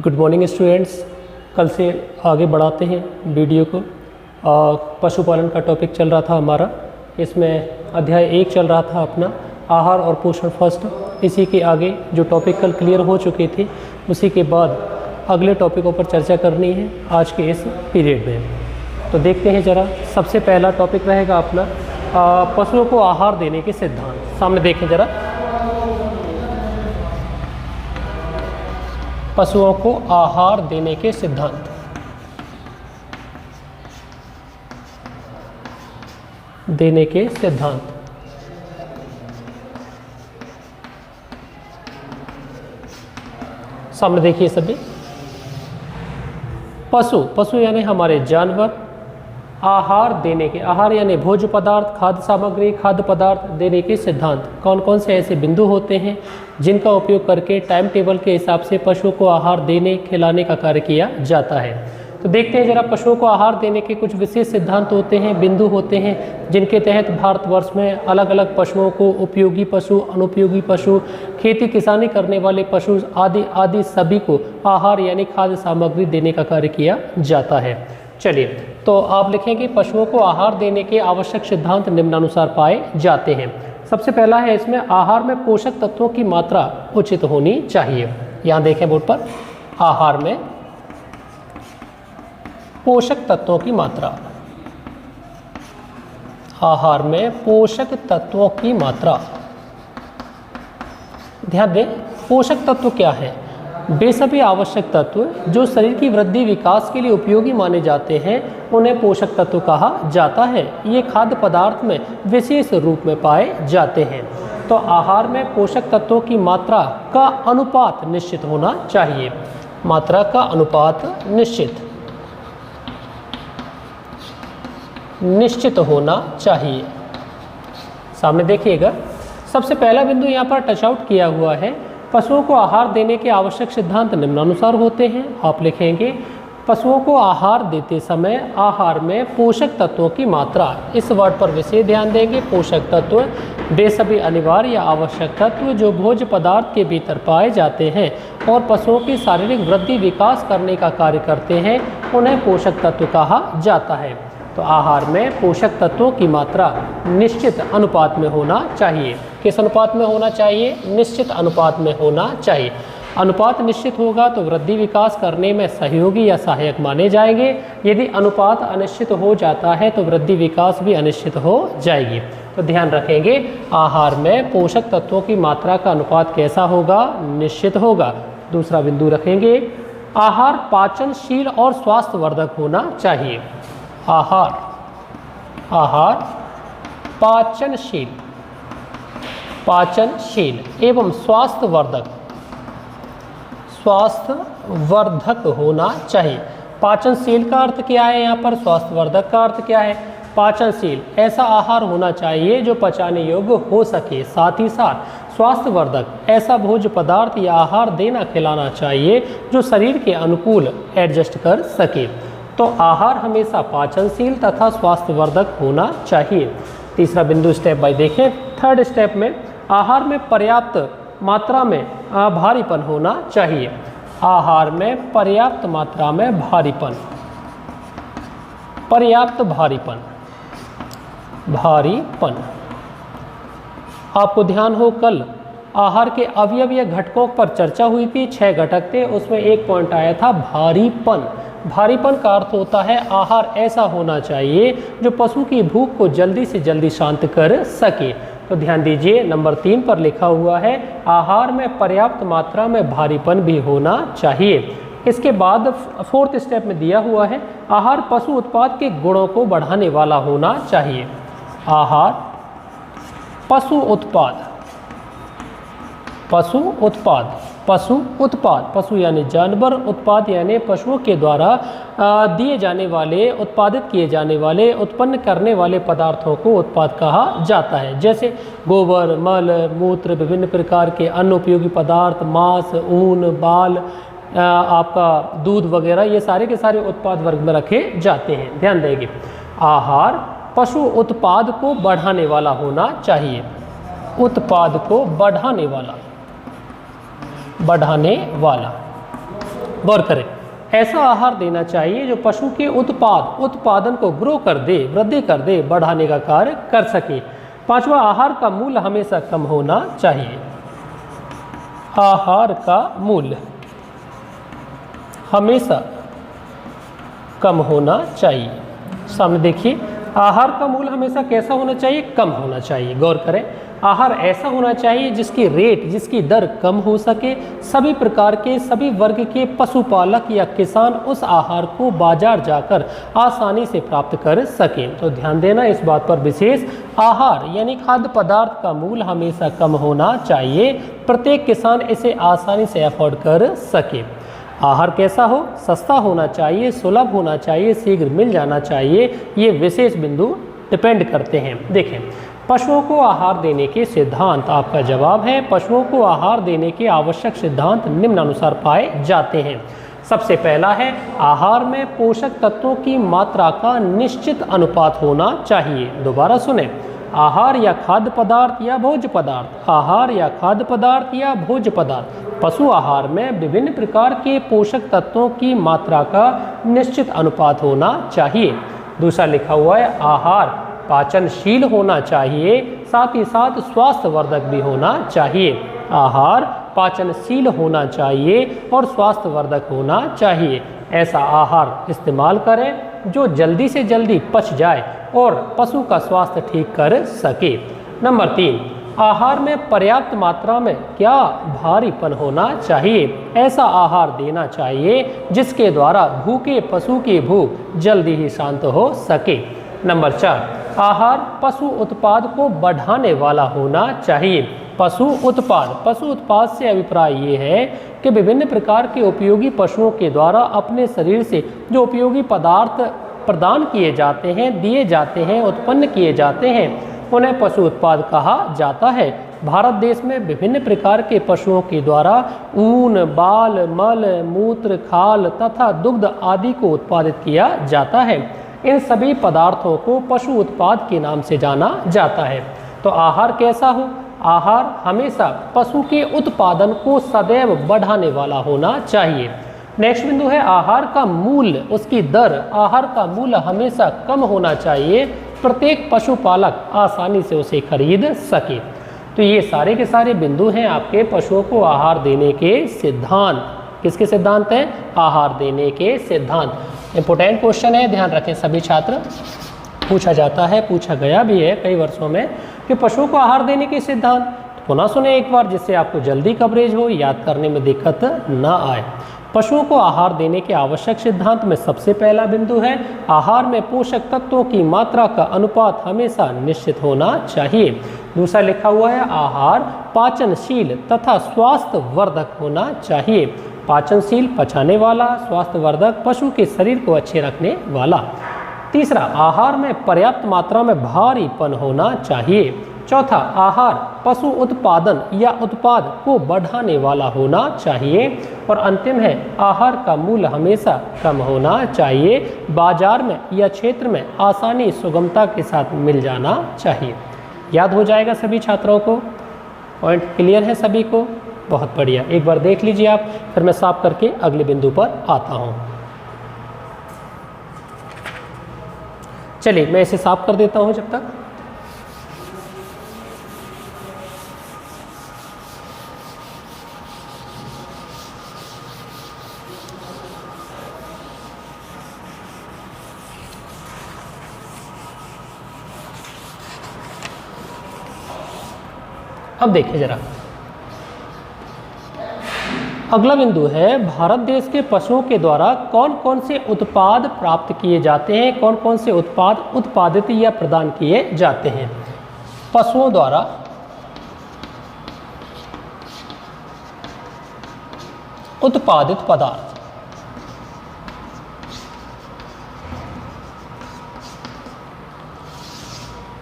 Good morning students. कल से आगे बढ़ाते हैं वीडियो को। पशुपालन का टॉपिक चल रहा था हमारा, इसमें अध्याय 1 चल रहा था अपना आहार और पोषण फर्स्ट। इसी के आगे जो टॉपिक कल क्लियर हो चुके थे उसी के बाद अगले टॉपिकों पर चर्चा करनी है आज के इस पीरियड में। तो देखते हैं ज़रा, सबसे पहला टॉपिक रहेगा अपना पशुओं को आहार देने के सिद्धांत। सामने देखें ज़रा, पशुओं को आहार देने के सिद्धांत। देने के सिद्धांत सामने देखिए सभी। पशु यानी हमारे जानवर, आहार देने के, आहार यानी भोज्य पदार्थ, खाद्य सामग्री, खाद्य पदार्थ देने के सिद्धांत। कौन कौन से ऐसे बिंदु होते हैं जिनका उपयोग करके टाइम टेबल के हिसाब से पशुओं को आहार देने खिलाने का कार्य किया जाता है। तो देखते हैं जरा, पशुओं को आहार देने के कुछ विशेष सिद्धांत होते हैं, बिंदु होते हैं जिनके तहत भारतवर्ष में अलग अलग पशुओं को उपयोगी पशु, अनुपयोगी पशु, खेती किसानी करने वाले पशु आदि सभी को आहार यानी खाद्य सामग्री देने का कार्य किया जाता है। चलिए, तो आप लिखेंगे पशुओं को आहार देने के आवश्यक सिद्धांत निम्नानुसार पाए जाते हैं। सबसे पहला है इसमें, आहार में पोषक तत्वों की मात्रा उचित होनी चाहिए। यहाँ देखें बोर्ड पर, आहार में पोषक तत्वों की मात्रा। आहार में पोषक तत्वों की मात्रा। ध्यान दें, पोषक तत्व क्या है? वे सभी आवश्यक तत्व जो शरीर की वृद्धि विकास के लिए उपयोगी माने जाते हैं उन्हें पोषक तत्व कहा जाता है। ये खाद्य पदार्थ में विशेष रूप में पाए जाते हैं। तो आहार में पोषक तत्वों की मात्रा का अनुपात निश्चित होना चाहिए। मात्रा का अनुपात निश्चित होना चाहिए। सामने देखिएगा, सबसे पहला बिंदु यहाँ पर टच आउट किया हुआ है। पशुओं को आहार देने के आवश्यक सिद्धांत निम्नानुसार होते हैं। आप लिखेंगे पशुओं को आहार देते समय आहार में पोषक तत्वों की मात्रा। इस वर्ड पर विशेष ध्यान देंगे। पोषक तत्व वे सभी अनिवार्य या आवश्यक तत्व जो भोज्य पदार्थ के भीतर पाए जाते हैं और पशुओं की शारीरिक वृद्धि विकास करने का कार्य करते हैं, उन्हें पोषक तत्व कहा जाता है। तो आहार में पोषक तत्वों की मात्रा निश्चित अनुपात में होना चाहिए। किस अनुपात में होना चाहिए? निश्चित अनुपात में होना चाहिए। अनुपात निश्चित होगा तो वृद्धि विकास करने में सहयोगी या सहायक माने जाएंगे। यदि अनुपात अनिश्चित हो जाता है तो वृद्धि विकास भी अनिश्चित हो जाएगी। तो ध्यान रखेंगे, आहार में पोषक तत्वों की मात्रा का अनुपात कैसा होगा? निश्चित होगा। दूसरा बिंदु रखेंगे, आहार पाचनशील और स्वास्थ्यवर्धक होना चाहिए। आहार पाचनशील एवं स्वास्थ्यवर्धक होना चाहिए। पाचनशील का अर्थ क्या है यहाँ पर? स्वास्थ्यवर्धक का अर्थ क्या है? पाचनशील ऐसा आहार होना चाहिए जो पचाने योग्य हो सके। साथ ही साथ स्वास्थ्यवर्धक ऐसा भोज्य पदार्थ या आहार देना खिलाना चाहिए जो शरीर के अनुकूल एडजस्ट कर सके। तो आहार हमेशा पाचनशील तथा स्वास्थ्यवर्धक होना चाहिए। तीसरा बिंदु स्टेप बाय देखें। थर्ड स्टेप में, आहार में पर्याप्त मात्रा में भारीपन होना चाहिए। आहार में पर्याप्त मात्रा में भारीपन। आपको ध्यान हो, कल आहार के अवयव या घटकों पर चर्चा हुई थी। 6 घटक थे, उसमें एक पॉइंट आया था भारीपन। भारीपन का अर्थ होता है आहार ऐसा होना चाहिए जो पशु की भूख को जल्दी से जल्दी शांत कर सके। तो ध्यान दीजिए, नंबर 3 पर लिखा हुआ है आहार में पर्याप्त मात्रा में भारीपन भी होना चाहिए। इसके बाद 4th स्टेप में दिया हुआ है, आहार पशु उत्पाद के गुणों को बढ़ाने वाला होना चाहिए। आहार पशु उत्पाद, पशु यानी जानवर, उत्पाद यानी पशुओं के द्वारा दिए जाने वाले, उत्पादित किए जाने वाले, उत्पन्न करने वाले पदार्थों को उत्पाद कहा जाता है। जैसे गोबर, मल, मूत्र, विभिन्न प्रकार के अन्य उपयोगी पदार्थ, मांस, ऊन, बाल, आपका दूध वगैरह, ये सारे के सारे उत्पाद वर्ग में रखे जाते हैं। ध्यान देंगे, आहार पशु उत्पाद को बढ़ाने वाला होना चाहिए। उत्पाद को बढ़ाने वाला गौर करें, ऐसा आहार देना चाहिए जो पशु के उत्पादन को ग्रो कर दे, वृद्धि कर दे, बढ़ाने का कार्य कर सके। पांचवा, आहार का मूल्य हमेशा कम होना चाहिए। आहार का मूल्य हमेशा कम होना चाहिए। सामने देखिए, आहार का मूल्य हमेशा कैसा होना चाहिए? कम होना चाहिए। गौर करें, आहार ऐसा होना चाहिए जिसकी रेट, जिसकी दर कम हो सके। सभी प्रकार के, सभी वर्ग के पशुपालक या किसान उस आहार को बाजार जाकर आसानी से प्राप्त कर सकें। तो ध्यान देना इस बात पर विशेष, आहार यानी खाद्य पदार्थ का मूल्य हमेशा कम होना चाहिए, प्रत्येक किसान इसे आसानी से अफोर्ड कर सके। आहार कैसा हो? सस्ता होना चाहिए, सुलभ होना चाहिए, शीघ्र मिल जाना चाहिए। ये विशेष बिंदु डिपेंड करते हैं। देखें, पशुओं को आहार देने के सिद्धांत, आपका जवाब है पशुओं को आहार देने के आवश्यक सिद्धांत निम्नानुसार पाए जाते हैं। सबसे पहला है, आहार में पोषक तत्वों की मात्रा का निश्चित अनुपात होना चाहिए। दोबारा सुने, आहार या खाद्य पदार्थ या भोज्य पदार्थ, आहार या खाद्य पदार्थ या भोज्य पदार्थ, पशु आहार में विभिन्न प्रकार के पोषक तत्वों की मात्रा का निश्चित अनुपात होना चाहिए। दूसरा लिखा हुआ है, आहार पाचनशील होना चाहिए, साथ ही साथ स्वास्थ्यवर्धक भी होना चाहिए। आहार पाचनशील होना चाहिए और स्वास्थ्यवर्धक होना चाहिए। ऐसा आहार इस्तेमाल करें जो जल्दी से जल्दी पच जाए और पशु का स्वास्थ्य ठीक कर सके। नंबर 3, आहार में पर्याप्त मात्रा में क्या भारीपन होना चाहिए। ऐसा आहार देना चाहिए जिसके द्वारा भूखे पशु की भूख जल्दी ही शांत हो सके। नंबर 4, आहार पशु उत्पाद को बढ़ाने वाला होना चाहिए। पशु उत्पाद से अभिप्राय ये है कि विभिन्न प्रकार के उपयोगी पशुओं के द्वारा अपने शरीर से जो उपयोगी पदार्थ प्रदान किए जाते हैं, दिए जाते हैं, उत्पन्न किए जाते हैं, उन्हें पशु उत्पाद कहा जाता है। भारत देश में विभिन्न प्रकार के पशुओं के द्वारा ऊन, बाल, मल, मूत्र, खाल तथा दुग्ध आदि को उत्पादित किया जाता है। इन सभी पदार्थों को पशु उत्पाद के नाम से जाना जाता है। तो आहार कैसा हो? आहार हमेशा पशु के उत्पादन को सदैव बढ़ाने वाला होना चाहिए। नेक्स्ट बिंदु है, आहार का मूल्य, उसकी दर, आहार का मूल्य हमेशा कम होना चाहिए, प्रत्येक पशुपालक आसानी से उसे खरीद सके। तो ये सारे के सारे बिंदु हैं आपके पशुओं को आहार देने के सिद्धांत। किसके सिद्धांत हैं? आहार देने के सिद्धांत। इंपॉर्टेंट क्वेश्चन है, ध्यान रखें सभी छात्र। पूछा जाता है, पूछा गया भी है कई वर्षों में कि पशुओं को आहार देने के सिद्धांत। तो पुनः सुने एक बार, जिससे आपको जल्दी कवरेज हो, याद करने में दिक्कत ना आए। पशुओं को आहार देने के आवश्यक सिद्धांत में सबसे पहला बिंदु है, आहार में पोषक तत्वों की मात्रा का अनुपात हमेशा निश्चित होना चाहिए। दूसरा लिखा हुआ है, आहार पाचनशील तथा स्वास्थ्यवर्धक होना चाहिए। पाचनशील, पचाने वाला, स्वास्थ्यवर्धक, पशु के शरीर को अच्छे रखने वाला। तीसरा, आहार में पर्याप्त मात्रा में भारीपन होना चाहिए। चौथा, आहार पशु उत्पादन या उत्पाद को बढ़ाने वाला होना चाहिए। और अंतिम है, आहार का मूल्य हमेशा कम होना चाहिए, बाजार में या क्षेत्र में आसानी, सुगमता के साथ मिल जाना चाहिए। याद हो जाएगा सभी छात्रों को? पॉइंट क्लियर है सभी को? बहुत बढ़िया। एक बार देख लीजिए आप, फिर मैं साफ करके अगले बिंदु पर आता हूँ। चलिए मैं इसे साफ कर देता हूँ जब तक। अब देखिए जरा, अगला बिंदु है, भारत देश के पशुओं के द्वारा कौन कौन से उत्पाद प्राप्त किए जाते हैं, कौन कौन से उत्पाद उत्पादित या प्रदान किए जाते हैं। पशुओं द्वारा उत्पादित पदार्थ,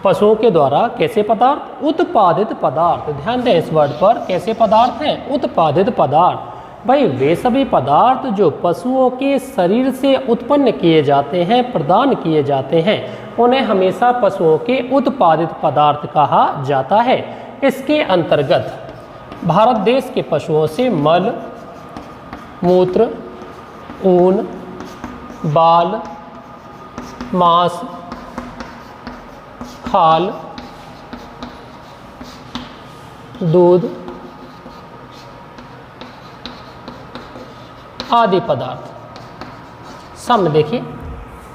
पशुओं के द्वारा कैसे पदार्थ? उत्पादित पदार्थ। ध्यान दें इस वर्ड पर, कैसे पदार्थ हैं? उत्पादित पदार्थ। भाई वे सभी पदार्थ जो पशुओं के शरीर से उत्पन्न किए जाते हैं, प्रदान किए जाते हैं, उन्हें हमेशा पशुओं के उत्पादित पदार्थ कहा जाता है। इसके अंतर्गत भारत देश के पशुओं से मल, मूत्र, ऊन, बाल, मांस, खाल, दूध आदि पदार्थ। सामने देखिए,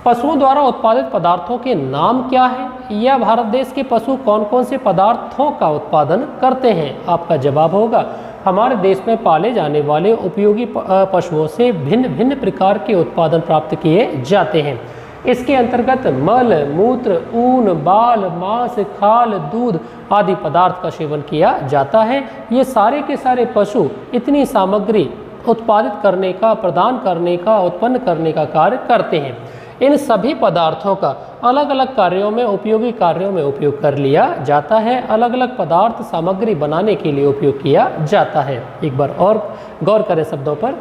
पशुओं द्वारा उत्पादित पदार्थों के नाम क्या है या भारत देश के पशु कौन कौन से पदार्थों का उत्पादन करते हैं? आपका जवाब होगा हमारे देश में पाले जाने वाले उपयोगी पशुओं से भिन्न भिन्न प्रकार के उत्पादन प्राप्त किए जाते हैं। इसके अंतर्गत मल, मूत्र, ऊन, बाल, मांस, खाल, दूध आदि पदार्थ का सेवन किया जाता है। ये सारे के सारे पशु इतनी सामग्री उत्पादित करने का, प्रदान करने का, उत्पन्न करने का कार्य करते हैं। इन सभी पदार्थों का अलग अलग कार्यों में, उपयोगी कार्यों में उपयोग कर लिया जाता है। अलग अलग पदार्थ सामग्री बनाने के लिए उपयोग किया जाता है। एक बार और गौर करें शब्दों पर।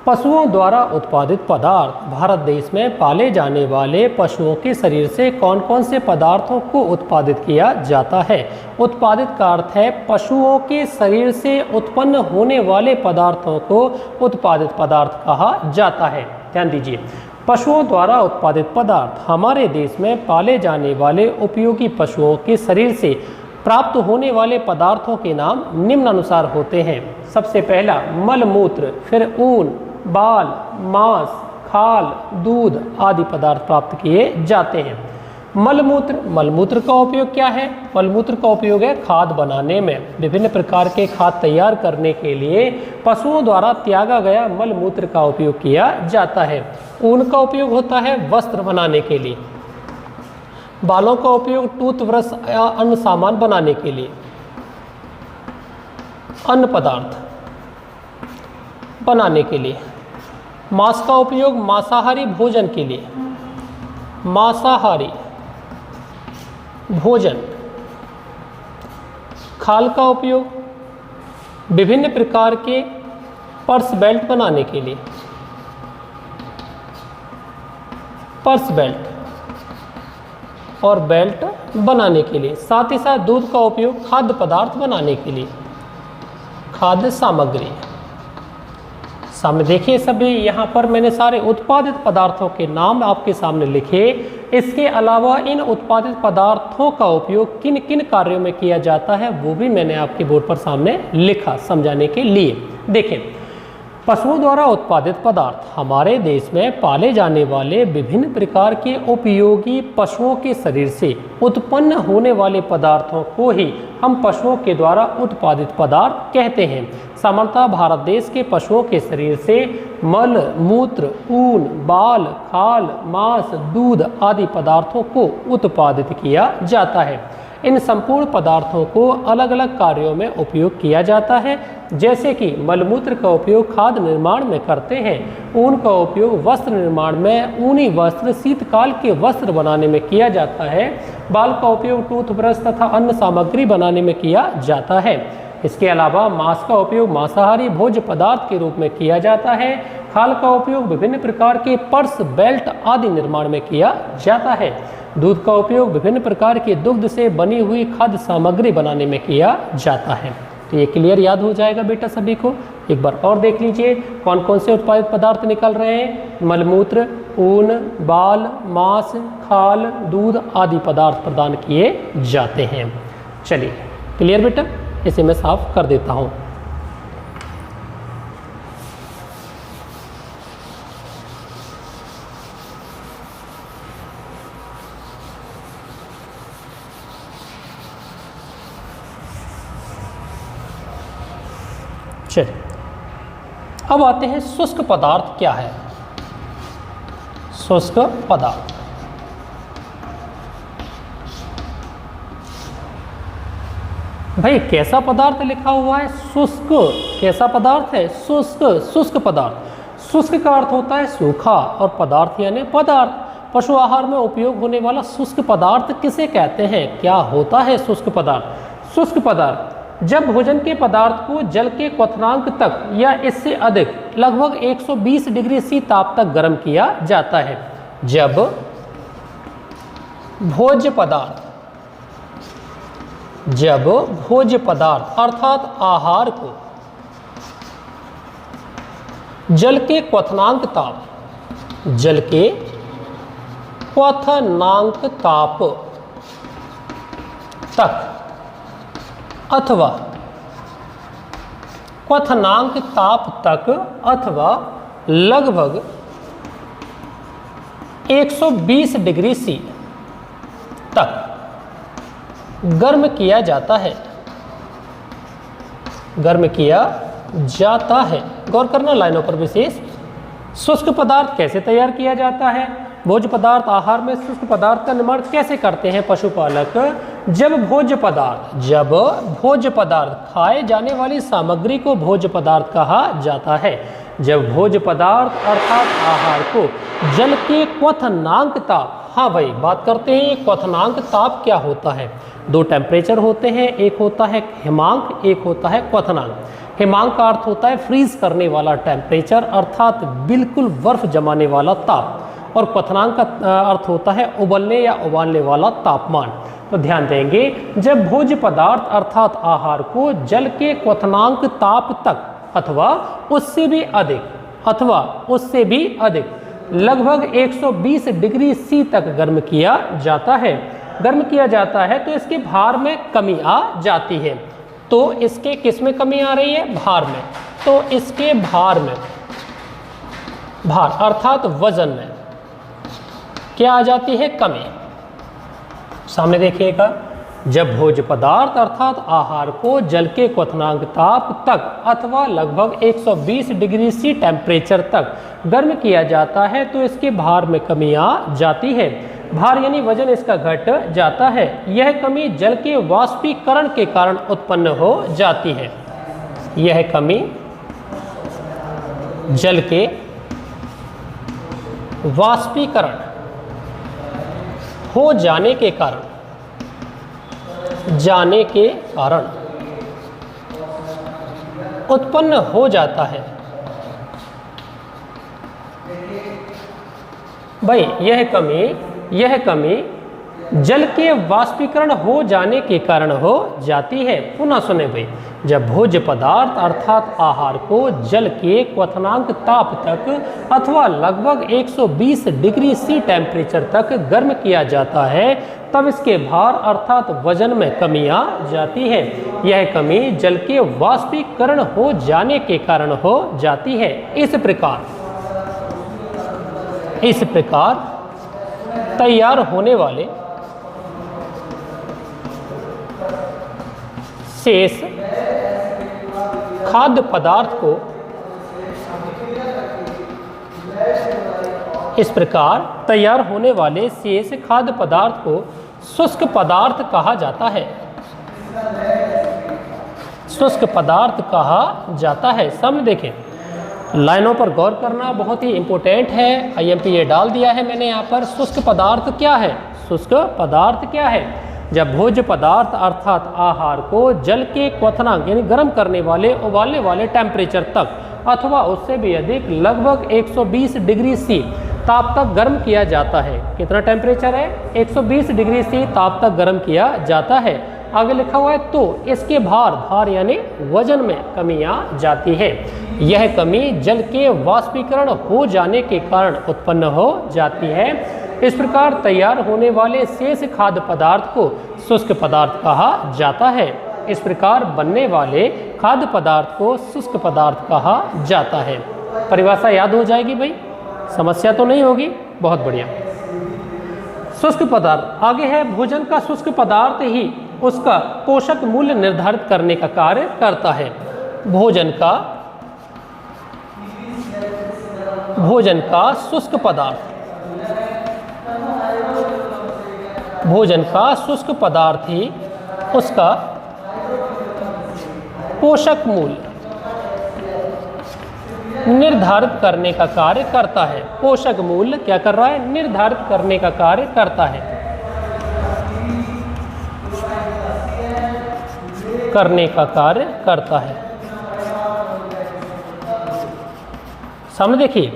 पशुओं द्वारा उत्पादित पदार्थ, भारत देश में पाले जाने वाले पशुओं के शरीर से कौन कौन से पदार्थों को उत्पादित किया जाता है? उत्पादित का अर्थ है पशुओं के शरीर से उत्पन्न होने वाले पदार्थों को उत्पादित पदार्थ कहा जाता है। ध्यान दीजिए, पशुओं द्वारा उत्पादित पदार्थ हमारे देश में पाले जाने वाले उपयोगी पशुओं के शरीर से प्राप्त होने वाले पदार्थों के नाम निम्नानुसार होते हैं। सबसे पहला मल मूत्र, फिर ऊन, बाल, मांस, खाल, दूध आदि पदार्थ प्राप्त किए जाते हैं। मलमूत्र, मलमूत्र का उपयोग क्या है? मलमूत्र का उपयोग है खाद बनाने में। विभिन्न प्रकार के खाद तैयार करने के लिए पशुओं द्वारा त्यागा गया मलमूत्र का उपयोग किया जाता है। ऊन का उपयोग होता है वस्त्र बनाने के लिए। बालों का उपयोग टूथब्रश या अन्य सामान बनाने के लिए। अन्न पदार्थ बनाने के लिए। मांस का उपयोग मांसाहारी भोजन के लिए। मांसाहारी भोजन। खाल का उपयोग विभिन्न प्रकार के पर्स बेल्ट बनाने के लिए। पर्स बेल्ट और बेल्ट बनाने के लिए। साथ ही साथ दूध का उपयोग खाद्य पदार्थ बनाने के लिए। खाद्य सामग्री। सामने देखिए सभी, यहाँ पर मैंने सारे उत्पादित पदार्थों के नाम आपके सामने लिखे। इसके अलावा इन उत्पादित पदार्थों का उपयोग किन किन कार्यों में किया जाता है वो भी मैंने आपके बोर्ड पर सामने लिखा समझाने के लिए। देखें, पशुओं द्वारा उत्पादित पदार्थ हमारे देश में पाले जाने वाले विभिन्न प्रकार के उपयोगी पशुओं के शरीर से उत्पन्न होने वाले पदार्थों को ही हम पशुओं के द्वारा उत्पादित पदार्थ कहते हैं। सामान्यतः भारत देश के पशुओं के शरीर से मल, मूत्र, ऊन, बाल, खाल, मांस, दूध आदि पदार्थों को उत्पादित किया जाता है। इन संपूर्ण पदार्थों को अलग अलग कार्यों में उपयोग किया जाता है, जैसे कि मलमूत्र का उपयोग खाद्य निर्माण में करते हैं। ऊन का उपयोग वस्त्र निर्माण में, ऊनी वस्त्र, शीतकाल के वस्त्र बनाने में किया जाता है। बाल का उपयोग टूथब्रश तथा अन्य सामग्री बनाने में किया जाता है। इसके अलावा मांस का उपयोग मांसाहारी भोज्य पदार्थ के रूप में किया जाता है। खाल का उपयोग विभिन्न प्रकार के पर्स, बेल्ट आदि निर्माण में किया जाता है। दूध का उपयोग विभिन्न प्रकार के दुग्ध से बनी हुई खाद्य सामग्री बनाने में किया जाता है। तो ये क्लियर याद हो जाएगा बेटा सभी को। एक बार और देख लीजिए कौन कौन से उत्पादित पदार्थ निकल रहे हैं। मलमूत्र, ऊन, बाल, मांस, खाल, दूध आदि पदार्थ प्रदान किए जाते हैं। चलिए क्लियर बेटा, इसे मैं साफ कर देता हूँ। चलिए अब आते हैं शुष्क पदार्थ क्या है। शुष्क पदार्थ, भाई कैसा पदार्थ लिखा हुआ है? शुष्क। कैसा पदार्थ है? शुष्क। शुष्क पदार्थ, शुष्क का अर्थ होता है सूखा और पदार्थ यानी पदार्थ। पशु आहार में उपयोग होने वाला शुष्क पदार्थ किसे कहते हैं? क्या होता है शुष्क पदार्थ? शुष्क पदार्थ जब भोजन के पदार्थ को जल के क्वथनांक तक या इससे अधिक लगभग 120 डिग्री सी ताप तक गर्म किया जाता है। जब भोज्य पदार्थ, जब भोज्य पदार्थ अर्थात आहार को जल के क्वथनांक ताप, जल के क्वथनांक ताप तक अथवा क्वथनांक ताप तक अथवा लगभग 120 डिग्री सी तक गर्म किया जाता है, गर्म किया जाता है। गौर करना लाइनों पर विशेष। शुष्क पदार्थ कैसे तैयार किया जाता है? भोज्य पदार्थ आहार में शुष्क पदार्थ का निर्माण कैसे करते हैं पशुपालक? जब भोज्य पदार्थ खाए जाने वाली सामग्री को भोज्य पदार्थ कहा जाता है। जब भोज्य पदार्थ अर्थात आहार को जल के क्वथनांक ताप, हाँ भाई बात करते हैं क्वथनांक ताप क्या होता है। दो टेम्परेचर होते हैं, एक होता है हिमांक, एक होता है क्वथनांक। हिमांक का अर्थ होता है फ्रीज करने वाला टेम्परेचर अर्थात बिल्कुल बर्फ जमाने वाला ताप, और क्वथनांक का अर्थ होता है उबलने या उबालने वाला तापमान। तो ध्यान देंगे, जब भोज्य पदार्थ अर्थात आहार को जल के क्वथनांक ताप तक अथवा उससे भी अधिक लगभग 120 डिग्री सी तक गर्म किया जाता है, तो इसके भार में कमी आ जाती है। तो इसके किस में कमी आ रही है? भार में। तो इसके भार अर्थात वजन में क्या आ जाती है? कमी। सामने देखिएगा, जब भोज्य पदार्थ अर्थात आहार को जल के क्वथनांक ताप तक अथवा लगभग 120 डिग्री सी टेम्परेचर तक गर्म किया जाता है तो इसके भार में कमी आ जाती है। भार यानी वजन इसका घट जाता है। यह कमी जल के वाष्पीकरण के कारण उत्पन्न हो जाती है। यह कमी जल के वाष्पीकरण हो जाने के कारण उत्पन्न हो जाता है। भाई यह कमी जल के वाष्पीकरण हो जाने के कारण हो जाती है। पुनः सुने भाई, जब भोज्य पदार्थ अर्थात आहार को जल के क्वथनांक ताप तक अथवा लगभग 120 डिग्री सी टेम्परेचर तक गर्म किया जाता है तब इसके भार अर्थात वजन में कमी आ जाती है। यह कमी जल के वाष्पीकरण हो जाने के कारण हो जाती है। इस प्रकार तैयार होने वाले शेष खाद्य पदार्थ को शुष्क पदार्थ कहा जाता है। शुष्क पदार्थ कहा जाता है। समझ देखें, लाइनों पर गौर करना बहुत ही इंपॉर्टेंट है। IMP ये डाल दिया है मैंने यहाँ पर। शुष्क पदार्थ क्या है? शुष्क पदार्थ क्या है? जब भोज्य पदार्थ अर्थात आहार को जल के क्वथनांक यानी गर्म करने वाले उबालने वाले टेम्परेचर तक अथवा उससे भी अधिक लगभग 120 डिग्री सी ताप तक गर्म किया जाता है। कितना टेम्परेचर है? 120 डिग्री सी ताप तक गर्म किया जाता है। आगे लिखा हुआ है तो इसके भार यानी वजन में कमी आ जाती है। यह कमी जल के वाष्पीकरण हो जाने के कारण उत्पन्न हो जाती है। इस प्रकार तैयार होने वाले शेष खाद्य पदार्थ को शुष्क पदार्थ कहा जाता है। इस प्रकार बनने वाले खाद्य पदार्थ को शुष्क पदार्थ कहा जाता है। परिभाषा याद हो जाएगी भाई, समस्या तो नहीं होगी। बहुत बढ़िया। शुष्क पदार्थ आगे है। भोजन का शुष्क पदार्थ ही उसका पोषक मूल्य निर्धारित करने का कार्य करता है। भोजन का शुष्क पदार्थ ही उसका पोषक मूल्य निर्धारित करने का कार्य करता है। पोषक मूल्य क्या कर रहा है? निर्धारित करने का कार्य करता है। सामने देखिए,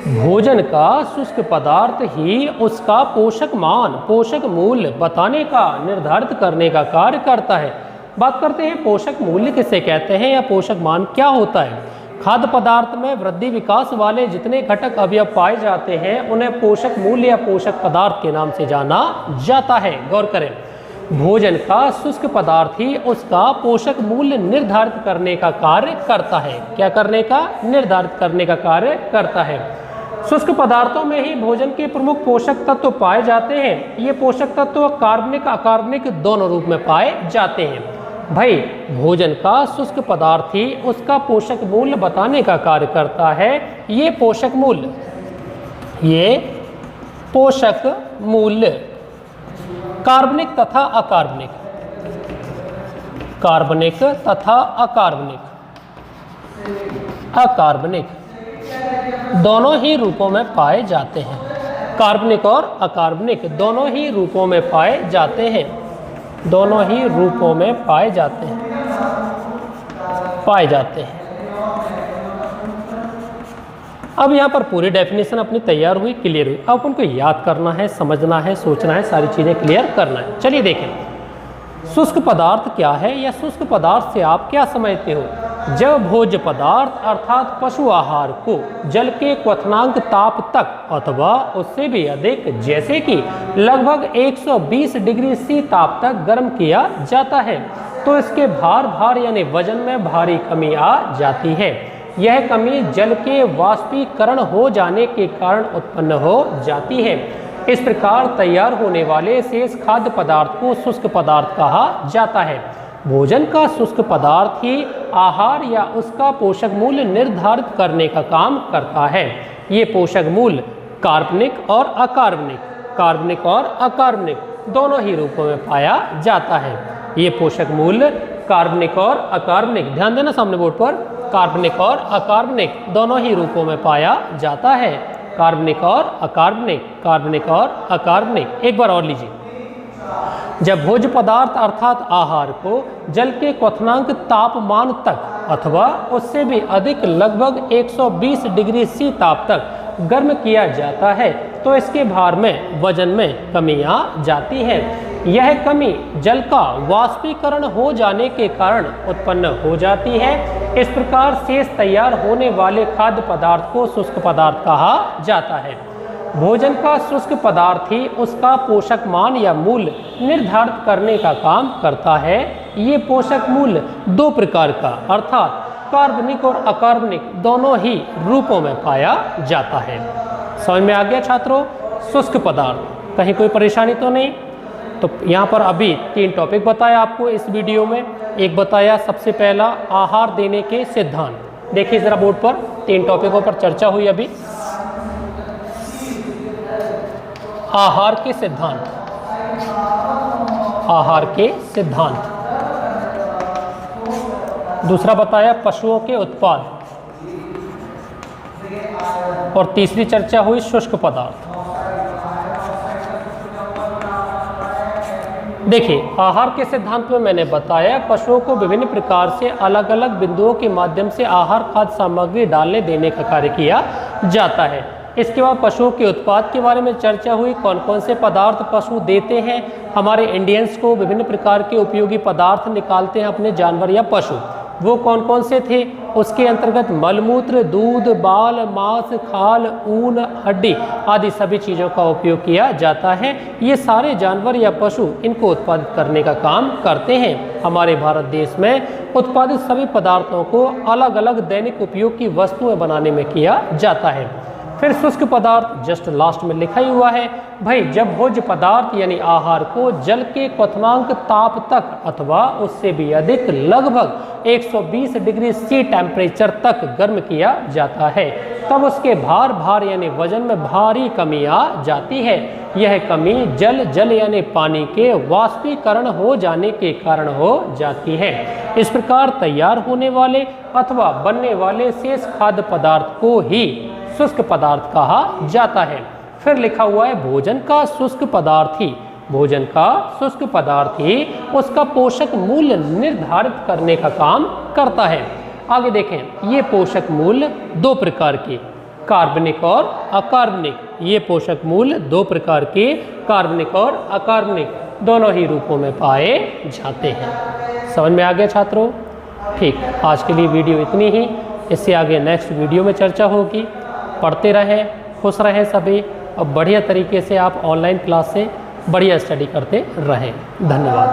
भोजन का शुष्क पदार्थ ही उसका पोषक मूल्य बताने का निर्धारित करने का कार्य करता है। बात करते हैं पोषक मूल्य किसे कहते हैं या पोषक मान क्या होता है। खाद्य पदार्थ में वृद्धि विकास वाले जितने घटक अवयव पाए जाते हैं उन्हें पोषक मूल्य या पोषक पदार्थ के नाम से जाना जाता है। गौर करें, भोजन का शुष्क पदार्थ ही उसका पोषक मूल्य निर्धारित करने का कार्य करता है। क्या करने का? निर्धारित करने का कार्य करता है। शुष्क पदार्थों में ही भोजन के प्रमुख पोषक तत्व पाए जाते हैं। ये पोषक तत्व कार्बनिक अकार्बनिक दोनों रूप में पाए जाते हैं। भाई, भोजन का शुष्क पदार्थ ही उसका पोषक मूल्य बताने का कार्य करता है। ये पोषक मूल्य कार्बनिक तथा अकार्बनिक, कार्बनिक तथा अकार्बनिक दोनों ही रूपों में पाए जाते हैं। कार्बनिक और अकार्बनिक दोनों ही रूपों में पाए जाते हैं। दोनों ही रूपों में पाए जाते हैं। अब यहाँ पर पूरी डेफिनेशन अपनी तैयार हुई, क्लियर हुई। अब उनको याद करना है, समझना है, सोचना है, सारी चीज़ें क्लियर करना है। चलिए देखें, शुष्क पदार्थ क्या है या शुष्क पदार्थ से आप क्या समझते हो? जब भोज्य पदार्थ अर्थात पशु आहार को जल के क्वथनांक ताप तक अथवा उससे भी अधिक, जैसे कि लगभग 120 डिग्री सी ताप तक गर्म किया जाता है, तो इसके भार यानी वजन में भारी कमी आ जाती है। यह कमी जल के वाष्पीकरण हो जाने के कारण उत्पन्न हो जाती है। इस प्रकार तैयार होने वाले शेष खाद्य पदार्थ को शुष्क पदार्थ कहा जाता है। भोजन का शुष्क पदार्थ ही आहार या उसका पोषक मूल्य निर्धारित करने का काम करता है। ये पोषक मूल्य कार्बनिक और अकार्बनिक दोनों ही रूपों में पाया जाता है। ये पोषक मूल्य कार्बनिक और अकार्बनिक, ध्यान देना सामने बोर्ड पर, कार्बनिक और अकार्बनिक दोनों ही रूपों में पाया जाता है। कार्बनिक और अकार्बनिक। एक बार और लीजिए, जब भोज्य पदार्थ अर्थात आहार को जल के क्वथनांक तापमान तक अथवा उससे भी अधिक लगभग 120 डिग्री सी ताप तक गर्म किया जाता है, तो इसके भार में वजन में कमी आ जाती है। यह कमी जल का वाष्पीकरण हो जाने के कारण उत्पन्न हो जाती है। इस प्रकार शेष तैयार होने वाले खाद्य पदार्थ को शुष्क पदार्थ कहा जाता है। भोजन का शुष्क पदार्थ ही उसका पोषक मान या मूल्य निर्धारित करने का काम करता है। ये पोषक मूल्य दो प्रकार का अर्थात कार्बनिक और अकार्बनिक दोनों ही रूपों में पाया जाता है। समझ में आ गया छात्रों? शुष्क पदार्थ, कहीं कोई परेशानी तो नहीं? तो यहाँ पर अभी 3 टॉपिक बताया आपको इस वीडियो में। एक बताया सबसे पहला आहार देने के सिद्धांत। देखिए जरा बोर्ड पर 3 टॉपिकों पर चर्चा हुई अभी। आहार के सिद्धांत। दूसरा बताया पशुओं के उत्पाद, और तीसरी चर्चा हुई शुष्क पदार्थ। देखिए, आहार के सिद्धांत में मैंने बताया पशुओं को विभिन्न प्रकार से अलग अलग बिंदुओं के माध्यम से आहार खाद्य सामग्री डालने देने का कार्य किया जाता है। इसके बाद पशुओं के उत्पाद के बारे में चर्चा हुई, कौन कौन से पदार्थ पशु देते हैं। हमारे इंडियंस को विभिन्न प्रकार के उपयोगी पदार्थ निकालते हैं अपने जानवर या पशु, वो कौन कौन से थे? उसके अंतर्गत मलमूत्र, दूध, बाल, मांस, खाल, ऊन, हड्डी आदि सभी चीज़ों का उपयोग किया जाता है। ये सारे जानवर या पशु इनको उत्पादित करने का काम करते हैं। हमारे भारत देश में उत्पादित सभी पदार्थों को अलग अलग दैनिक उपयोग की वस्तुएं बनाने में किया जाता है। फिर शुष्क पदार्थ जस्ट लास्ट में लिखा ही हुआ है भाई, जब भोज्य पदार्थ यानी आहार को जल के क्वथनांक ताप तक अथवा उससे भी अधिक लगभग 120 डिग्री सी टेम्परेचर तक गर्म किया जाता है, तब उसके भार यानी वजन में भारी कमी आ जाती है। यह कमी जल यानी पानी के वाष्पीकरण हो जाने के कारण हो जाती है। इस प्रकार तैयार होने वाले अथवा बनने वाले शेष खाद्य पदार्थ को ही शुष्क पदार्थ कहा जाता है। फिर लिखा हुआ है भोजन का शुष्क पदार्थ ही उसका पोषक मूल्य निर्धारित करने का काम करता है। आगे देखें, ये पोषक मूल्य 2 प्रकार के, कार्बनिक और अकार्बनिक। ये पोषक मूल्य 2 प्रकार के, कार्बनिक और अकार्बनिक दोनों ही रूपों में पाए जाते हैं। समझ में आ गया छात्रों? ठीक, आज के लिए वीडियो इतनी ही। इससे आगे नेक्स्ट वीडियो में चर्चा होगी। पढ़ते रहें, खुश रहें सभी, और बढ़िया तरीके से आप ऑनलाइन क्लास से बढ़िया स्टडी करते रहें। धन्यवाद।